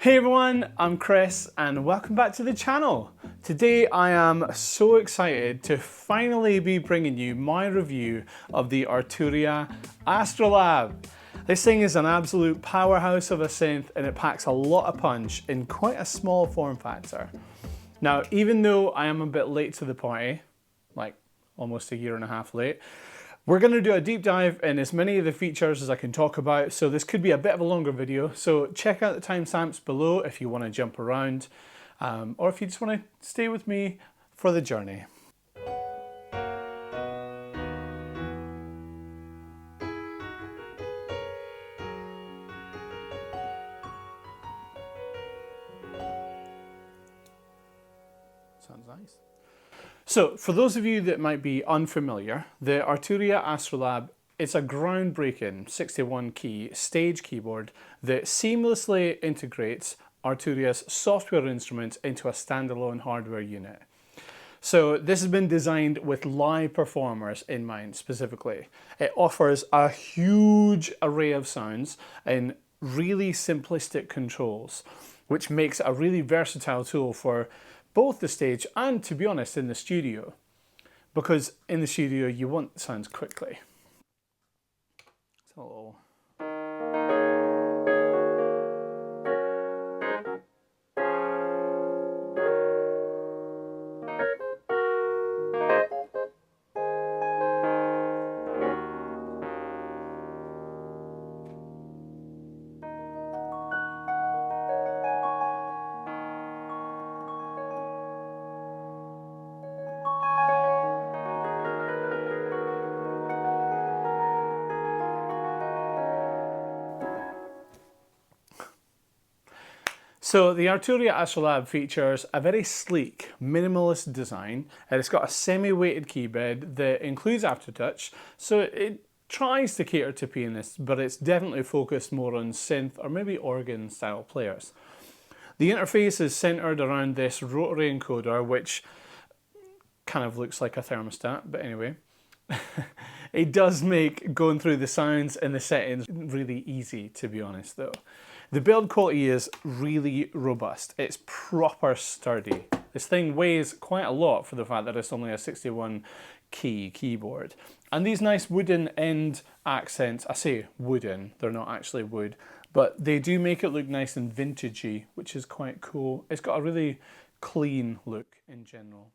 Hey everyone, I'm Chris and welcome back to the channel. Today I am so excited to finally be bringing you my review of the Arturia Astrolab. This thing is an absolute powerhouse of a synth and it packs a lot of punch in quite a small form factor. Now, even though I am a bit late to the party, like almost a year and a half late, we're going to do a deep dive in as many of the features as I can talk about, so this could be a bit of a longer video. So check out the timestamps below if you want to jump around, or if you just want to stay with me for the journey. Sounds nice. So, for those of you that might be unfamiliar, the Arturia Astrolab is a groundbreaking 61 key stage keyboard that seamlessly integrates Arturia's software instruments into a standalone hardware unit. So this has been designed with live performers in mind specifically. It offers a huge array of sounds and really simplistic controls, which makes it a really versatile tool for both the stage and, to be honest, in the studio. Because in the studio you want sounds quickly. So the Arturia Astrolab features a very sleek, minimalist design, and it's got a semi-weighted keybed that includes aftertouch, so it tries to cater to pianists, but it's definitely focused more on synth or maybe organ style players. The interface is centered around this rotary encoder, which kind of looks like a thermostat, but anyway. It does make going through the sounds and the settings really easy, to be honest though. The build quality is really robust. It's proper sturdy. This thing weighs quite a lot for the fact that it's only a 61 key keyboard. And these nice wooden end accents, I say wooden, they're not actually wood, but they do make it look nice and vintagey, which is quite cool. It's got a really clean look in general.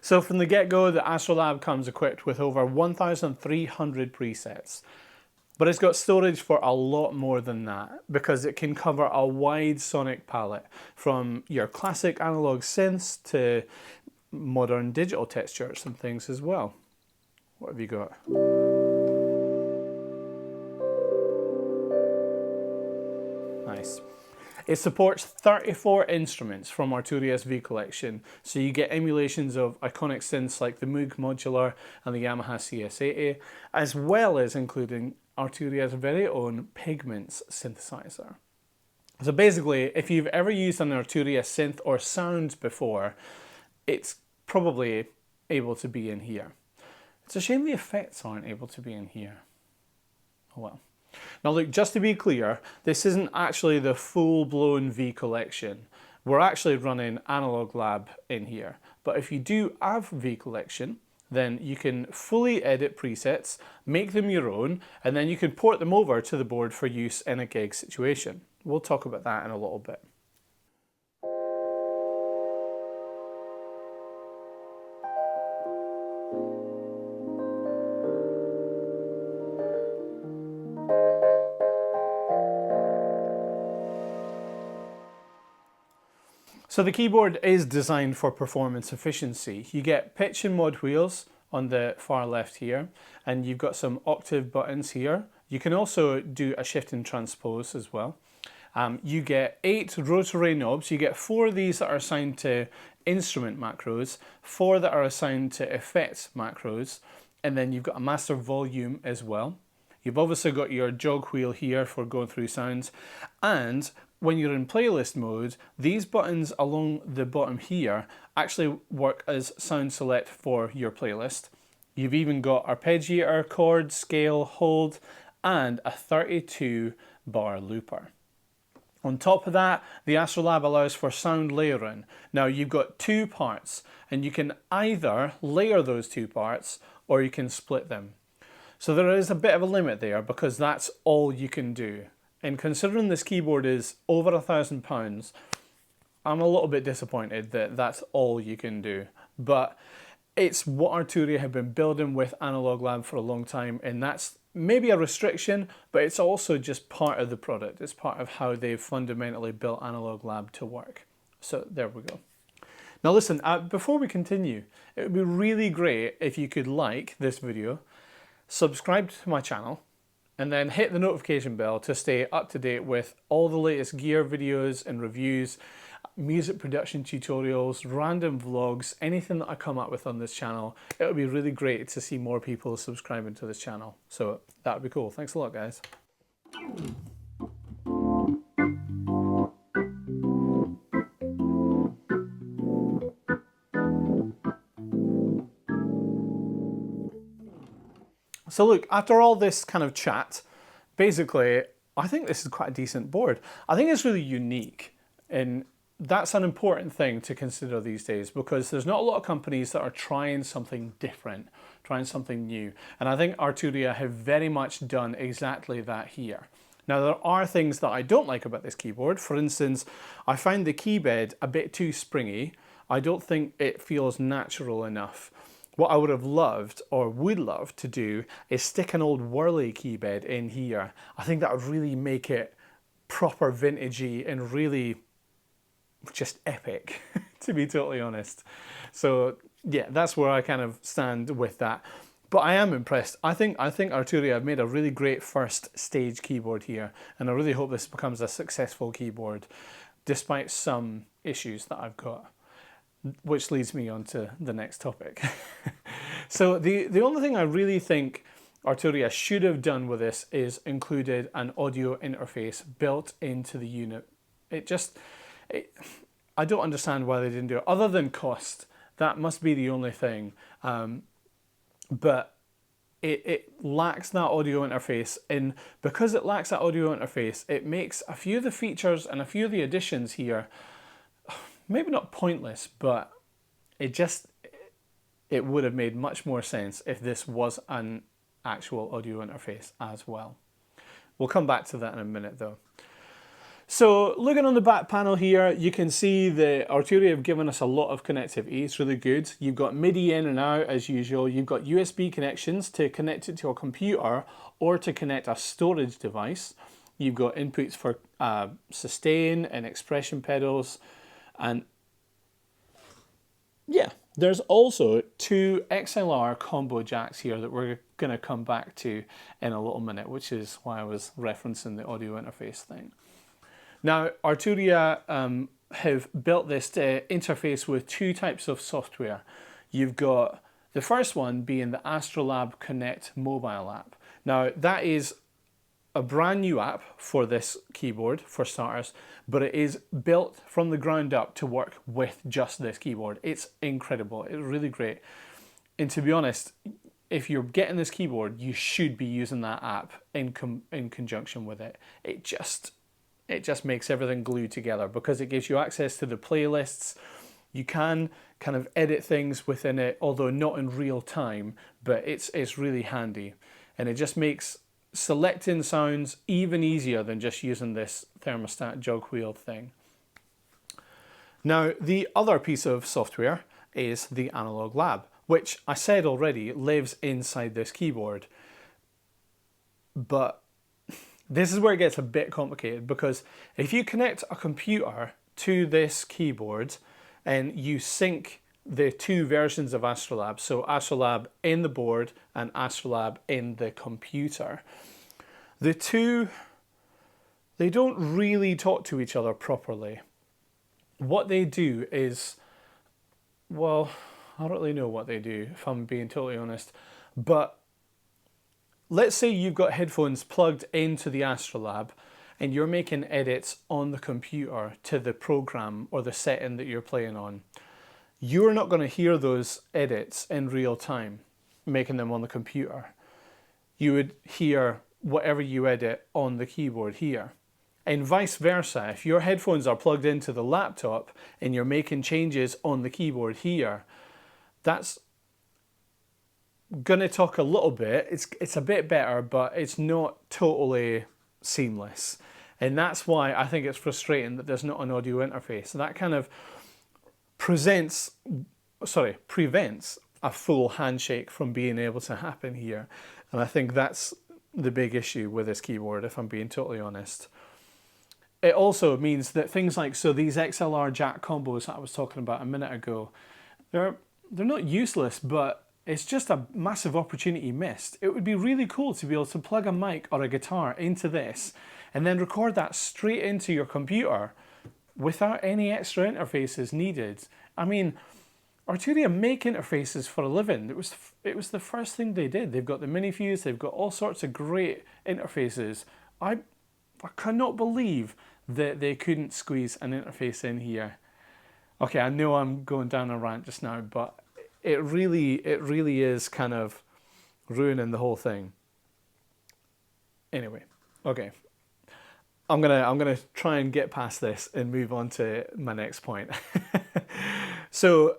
So from the get-go, the Astrolab comes equipped with over 1,300 presets. But it's got storage for a lot more than that, because it can cover a wide sonic palette, from your classic analog synths to modern digital textures and things as well. What have you got? Nice. It supports 34 instruments from Arturia's V collection, so you get emulations of iconic synths like the Moog Modular and the Yamaha CS80, as well as including Arturia's very own Pigments synthesizer. So basically, if you've ever used an Arturia synth or sound before, it's probably able to be in here. It's a shame the effects aren't able to be in here. Oh well. Now look, just to be clear, this isn't actually the full-blown V collection. We're actually running Analog Lab in here. But if you do have V collection, then you can fully edit presets, make them your own, and then you can port them over to the board for use in a gig situation. We'll talk about that in a little bit. So the keyboard is designed for performance efficiency. You get pitch and mod wheels on the far left here, and you've got some octave buttons here. You can also do a shift and transpose as well. You get 8 rotary knobs. You get 4 of these that are assigned to instrument macros, 4 that are assigned to effects macros, and then you've got a master volume as well. You've obviously got your jog wheel here for going through sounds, and when you're in playlist mode, these buttons along the bottom here actually work as sound select for your playlist. You've even got arpeggiator, chord, scale, hold, and a 32 bar looper. On top of that, the Astrolab allows for sound layering. Now you've got two parts, and you can either layer those two parts or you can split them. So there is a bit of a limit there because that's all you can do. And considering this keyboard is over £1,000, I'm a little bit disappointed that that's all you can do. But it's what Arturia have been building with Astrolab for a long time, and that's maybe a restriction, but it's also just part of the product. It's part of how they've fundamentally built Astrolab to work. So there we go. Now listen, before we continue, it would be really great if you could like this video, subscribe to my channel, and then hit the notification bell to stay up to date with all the latest gear videos and reviews, music production tutorials, random vlogs, anything that I come up with on this channel. It would be really great to see more people subscribing to this channel. So that would be cool. Thanks a lot, guys. So look, after all this kind of chat, basically, I think this is quite a decent board. I think it's really unique, and that's an important thing to consider these days because there's not a lot of companies that are trying something different, trying something new. And I think Arturia have very much done exactly that here. Now, there are things that I don't like about this keyboard. For instance, I find the keybed a bit too springy. I don't think it feels natural enough. What I would have loved or would love to do is stick an old whirly keybed in here. I think that would really make it proper vintagey and really just epic, to be totally honest. So yeah, that's where I kind of stand with that. But I am impressed. I think Arturia have made a really great first stage keyboard here, and I really hope this becomes a successful keyboard, despite some issues that I've got. Which leads me on to the next topic. So the only thing I really think Arturia should have done with this is included an audio interface built into the unit. I don't understand why they didn't do it, other than cost. That must be the only thing. But it lacks that audio interface, and because it lacks that audio interface, it makes a few of the features and a few of the additions here maybe not pointless, but it would have made much more sense if this was an actual audio interface as well. We'll come back to that in a minute though. So looking on the back panel here, you can see the Arturia have given us a lot of connectivity. It's really good. You've got MIDI in and out as usual. You've got USB connections to connect it to a computer or to connect a storage device. You've got inputs for sustain and expression pedals. And yeah, there's also two XLR combo jacks here that we're going to come back to in a little minute, which is why I was referencing the audio interface thing. Now, Arturia have built this interface with two types of software. You've got the first one being the Astrolab Connect mobile app. Now, that is a brand new app for this keyboard, for starters, but it is built from the ground up to work with just this keyboard. It's incredible. It's really great. And to be honest, if you're getting this keyboard, you should be using that app in conjunction with it. It just makes everything glued together because it gives you access to the playlists. You can kind of edit things within it, although not in real time, but it's really handy. And it just makes selecting sounds even easier than just using this thermostat jog wheel thing. Now, the other piece of software is the Astrolab, which I said already lives inside this keyboard. But this is where it gets a bit complicated, because if you connect a computer to this keyboard and you sync the two versions of Astrolab, so Astrolab in the board and Astrolab in the computer, the two, they don't really talk to each other properly. What they do is, well, I don't really know what they do, if I'm being totally honest, but let's say you've got headphones plugged into the Astrolab and you're making edits on the computer to the program or the setting that you're playing on. You're not going to hear those edits in real time, making them on the computer. You would hear whatever you edit on the keyboard here. And vice versa, if your headphones are plugged into the laptop and you're making changes on the keyboard here, that's going to talk a little bit. It's a bit better, but it's not totally seamless. And that's why I think it's frustrating that there's not an audio interface. So that kind of prevents a full handshake from being able to happen here. And I think that's the big issue with this keyboard, if I'm being totally honest. It also means that things like, so these XLR jack combos that I was talking about a minute ago, they're not useless, but it's just a massive opportunity missed. It would be really cool to be able to plug a mic or a guitar into this and then record that straight into your computer without any extra interfaces needed. I mean, Arturia make interfaces for a living. It was the first thing they did. They've got the mini fuse, they've got all sorts of great interfaces. I cannot believe that they couldn't squeeze an interface in here. Okay, I know I'm going down a rant just now, but it really is kind of ruining the whole thing. Anyway, okay. I'm gonna try and get past this and move on to my next point. So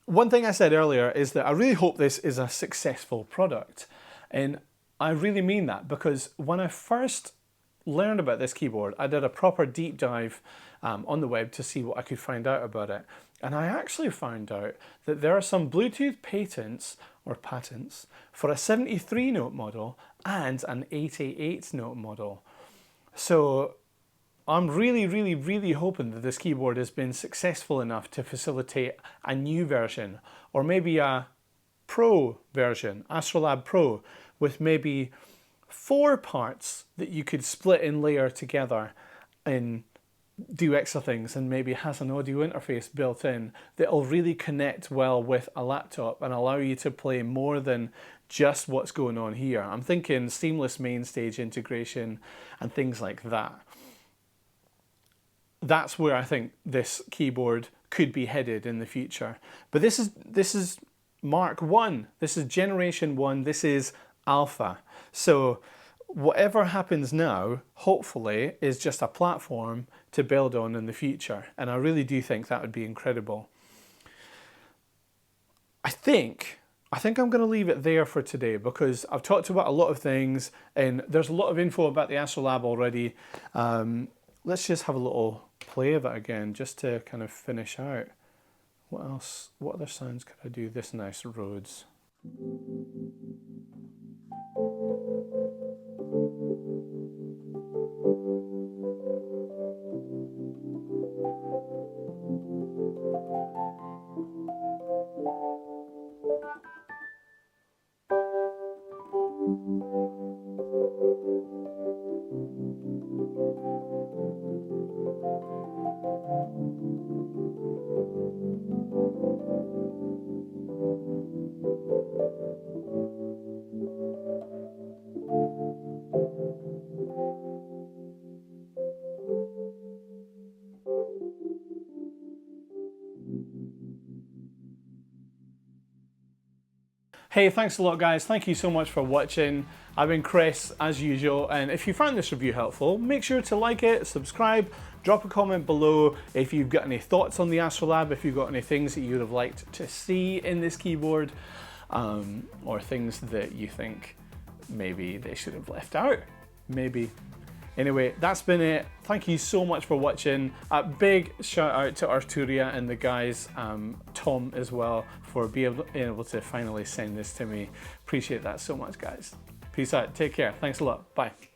one thing I said earlier is that I really hope this is a successful product. And I really mean that, because when I first learned about this keyboard, I did a proper deep dive on the web to see what I could find out about it. And I actually found out that there are some Bluetooth patents for a 73 note model and an 88 note model. So I'm really hoping that this keyboard has been successful enough to facilitate a new version, or maybe a Pro version, Astrolab Pro, with maybe 4 parts that you could split and layer together and do extra things, and maybe has an audio interface built in that'll really connect well with a laptop and allow you to play more than just what's going on here. I'm thinking seamless main stage integration and things like that. That's where I think this keyboard could be headed in the future. But this is Mark 1. This is Generation 1. This is Alpha. So whatever happens now, hopefully, is just a platform to build on in the future. And I really do think that would be incredible. I think I'm going to leave it there for today, because I've talked about a lot of things and there's a lot of info about the Astrolab already. Let's just have a little play of it again, just to kind of finish out. What else? What other sounds could I do? This nice Rhodes. Hey, thanks a lot guys. Thank you so much for watching. I've been Chris as usual, and if you found this review helpful, make sure to like it, subscribe, drop a comment below if you've got any thoughts on the Astrolab, if you've got any things that you would have liked to see in this keyboard, or things that you think maybe they should have left out, maybe. Anyway, that's been it. Thank you so much for watching. A big shout out to Arturia and the guys, Tom as well, for being able to finally send this to me. Appreciate that so much, guys. Peace out. Take care. Thanks a lot. Bye.